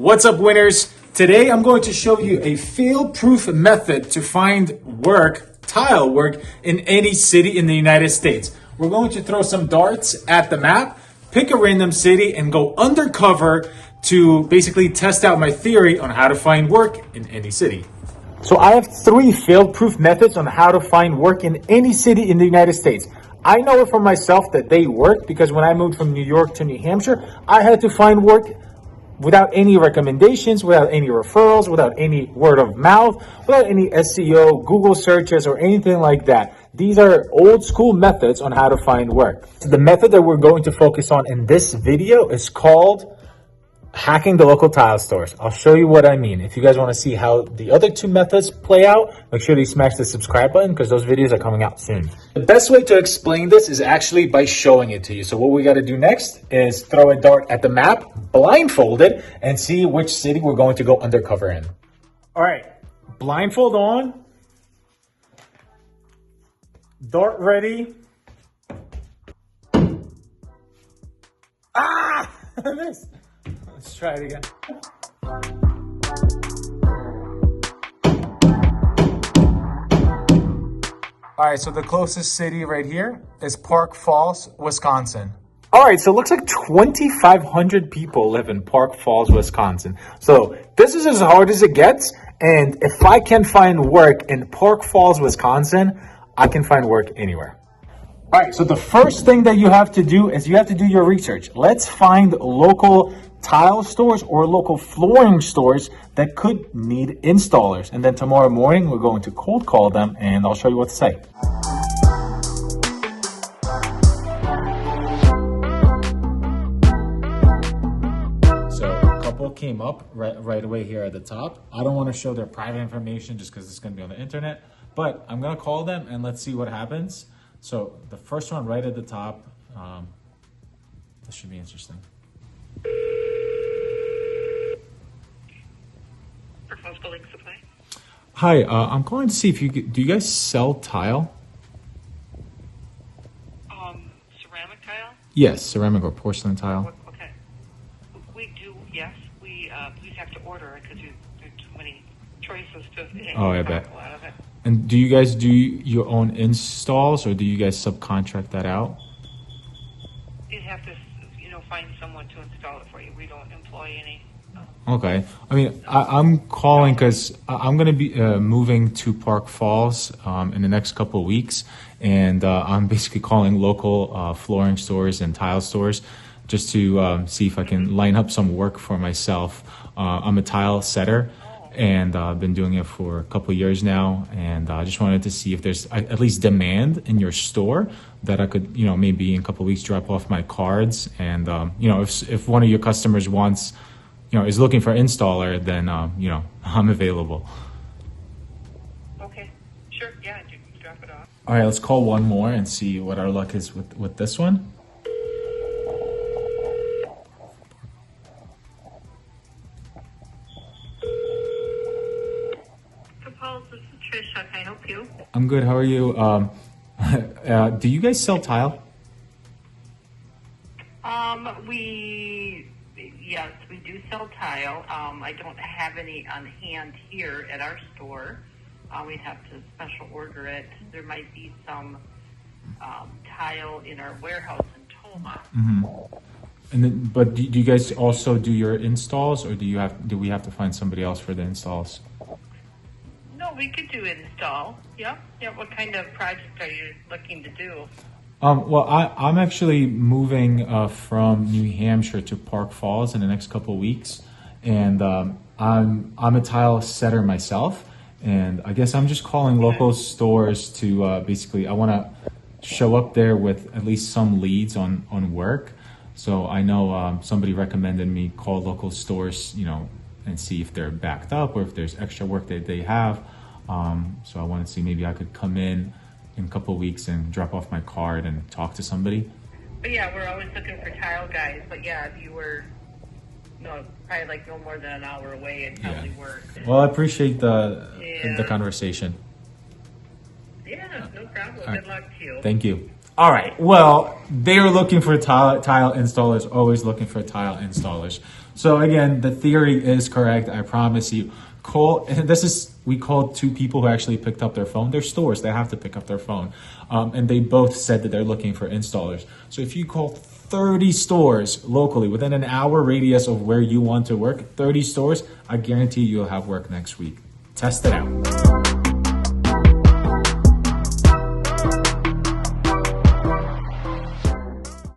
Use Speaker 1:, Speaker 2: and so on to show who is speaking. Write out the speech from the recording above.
Speaker 1: What's up, winners? Today I'm going to show you a fail-proof method to find work, tile work, in any city in the United States. We're going to throw some darts at the map, pick a random city, and go undercover to basically test out my theory on how to find work in any city. So I have 3 fail-proof methods on how to find work in any city in the United States. I know it for myself that they work because when I moved from New York to New Hampshire, I had to find work without any recommendations, without any referrals, without any word of mouth, without any SEO, Google searches, or anything like that. These are old school methods on how to find work. So the method that we're going to focus on in this video is called hacking the local tile stores. I'll show you what I mean. If you guys want to see how the other 2 methods play out, make sure you smash the subscribe button because those videos are coming out soon. The best way to explain this is actually by showing it to you. So what we got to do next is throw a dart at the map, blindfolded, and see which city we're going to go undercover in. All right, blindfold on, dart ready. Ah, I missed. Let's try it again. All right, so the closest city right here is Park Falls, Wisconsin. All right, so it looks like 2,500 people live in Park Falls, Wisconsin. So this is as hard as it gets. And if I can find work in Park Falls, Wisconsin, I can find work anywhere. All right, so the first thing that you have to do is you have to do your research. Let's find local tile stores or local flooring stores that could need installers. And then tomorrow morning, we're going to cold call them and I'll show you what to say. So a couple came up right away here at the top. I don't want to show their private information just because it's going to be on the internet, but I'm going to call them and let's see what happens. So the first one right at the top, this should be interesting.
Speaker 2: Building supply.
Speaker 1: Hi, I'm calling to see if do you guys sell tile?
Speaker 2: Ceramic tile?
Speaker 1: Yes, ceramic or porcelain tile.
Speaker 2: Okay. We do, yes. We have to order it because there are too many choices to
Speaker 1: I bet.
Speaker 2: a lot of it.
Speaker 1: And do you guys do your own installs or do you guys subcontract that out?
Speaker 2: You'd have to, find someone to install it for you. We don't employ any.
Speaker 1: Okay. I mean, I'm calling because I'm going to be moving to Park Falls in the next couple of weeks. And I'm basically calling local flooring stores and tile stores just to see if I can line up some work for myself. I'm a tile setter and I've been doing it for a couple of years now. And I just wanted to see if there's at least demand in your store that I could, maybe in a couple of weeks drop off my cards. And, if one of your customers wants is looking for an installer, then, I'm available.
Speaker 2: Okay, sure, yeah, you can drop it off.
Speaker 1: All right, let's call one more and see what our luck is with this one.
Speaker 2: Paul, this is Trish. How can I help you?
Speaker 1: I'm good. How are you? Do you guys sell tile?
Speaker 2: Yes, we do sell tile. I don't have any on hand here at our store. We'd have to special order it. There might be some tile in our warehouse in Toma.
Speaker 1: Mm-hmm. And then, but do you guys also do your installs, or do we have to find somebody else for the installs?
Speaker 2: No, we could do install. Yeah. What kind of project are you looking to do?
Speaker 1: Well, I'm actually moving from New Hampshire to Park Falls in the next couple of weeks, and I'm a tile setter myself, and I guess I'm just calling local stores to basically I want to show up there with at least some leads on work. So I know somebody recommended me call local stores, and see if they're backed up or if there's extra work that they have. So I want to see maybe I could come in a couple of weeks and drop off my card and talk to somebody.
Speaker 2: But yeah, we're always looking for tile guys. But yeah, if you were, probably like no more than an hour away, it'd probably work.
Speaker 1: Well, I appreciate the conversation.
Speaker 2: Yeah, no problem.
Speaker 1: Right.
Speaker 2: Good luck to you.
Speaker 1: Thank you. All right. Well, they are looking for tile installers, always looking for tile installers. So again, the theory is correct. I promise you. And we called two people who actually picked up their phone. They're stores, they have to pick up their phone. And they both said that they're looking for installers. So if you call 30 stores locally within an hour radius of where you want to work, 30 stores, I guarantee you'll have work next week. Test it out.